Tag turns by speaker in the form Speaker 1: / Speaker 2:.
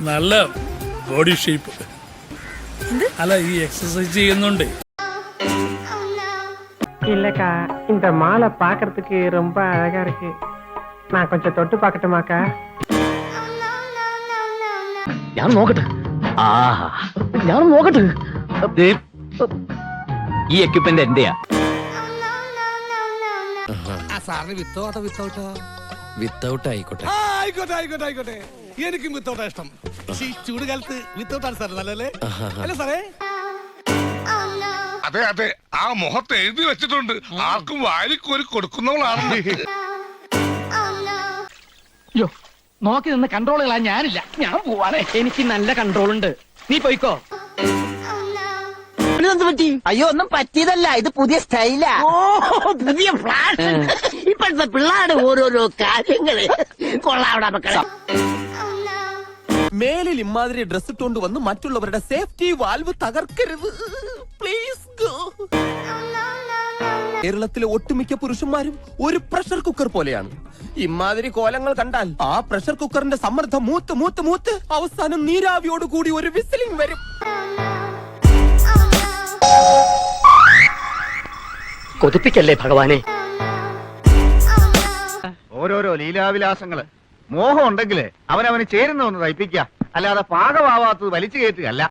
Speaker 1: നല്ല body shape. അല്ല ഈ എക്സസൈസ് ചെയ്യുന്നുണ്ട്.
Speaker 2: இல்லக்கா இந்த மாலை பாக்குறதுக்கு ரொம்ப அழகா இருக்கு. நான் கொஞ்சம் தொட்டு பார்க்கட்டுமாக்கா?
Speaker 3: ഞാൻ നോക്കട്ടെ. ഞാൻ നോക്കട്ടെ. ഈ എക്യുപ്മെന്റ് എന്റെയാ.
Speaker 4: സാറിന് വിത്തൗട്ടോ വിത്തൗട്ടോ?
Speaker 5: വിത്തൗട്ട് ആയിക്കോട്ടെ.
Speaker 4: ആയിക്കോട്ടെ ആയിക്കോട്ടെ ആയിക്കോട്ടെ. എനിക്കും വിത്തൗട്ടാ ഇഷ്ടം. ഈ ചൂട് കാലത്ത് വിത്തൗട്ടാണ് സാർ നല്ലല്ലേ? അല്ലേ സാറേ?
Speaker 6: അതെ അതെ, ആ മുഖത്ത് എഴുതി വെച്ചിട്ടുണ്ട് ആർക്കും വാരിക്കോരി കൊടുക്കുന്നവളാണ്.
Speaker 3: നോക്കി നിന്ന് കൺട്രോൾ കളാൻ ഞാനില്ല. ഞാൻ പോവാണേ. എനിക്ക് നല്ല കൺട്രോൾ ഉണ്ട്. നീ പോയിക്കോ.
Speaker 7: അയ്യോ ഒന്നും പറ്റിയതല്ല, ഇത് പുതിയ സ്റ്റൈലാ. പുതിയ ഫ്ലാഷ്. ഇപ്പോഴത്തെ പിള്ളേരുടെ ഓരോരോ കാര്യങ്ങള് കൊള്ളാവിടെ മക്കളെ.
Speaker 8: മേലിൽ ഇമാതിരി ഡ്രസ് ഇട്ടുകൊണ്ട് വന്ന് മറ്റുള്ളവരുടെ സേഫ്റ്റി വാൽവ് തകർക്കരുത് പ്ലീസ്. കേരളത്തിലെ ഒട്ടുമിക്ക പുരുഷന്മാരും ഒരു പ്രഷർ കുക്കർ പോലെയാണ്. ഇമാതിരി കോലങ്ങൾ കണ്ടാൽ ആ പ്രഷർ കുക്കറിന്റെ സമ്മർദ്ദം മൂത്ത് മൂത്ത് മൂത്ത് അവസാനം നീരാവിയോട് കൂടി ഒരു വിസിലിംഗ് വരും.
Speaker 3: കൊതിപ്പിക്കല്ലേ ഭഗവാനെ.
Speaker 9: ഓരോരോ ലീലാവിലാസങ്ങള്. മോഹം ഉണ്ടെങ്കിലേ അവനവന് ചേരുന്ന ഒന്ന് തയ്പ്പിക്കുക, അല്ലാതെ പാകമാവാത്തത് വലിച്ചു കയറ്റുകയല്ല.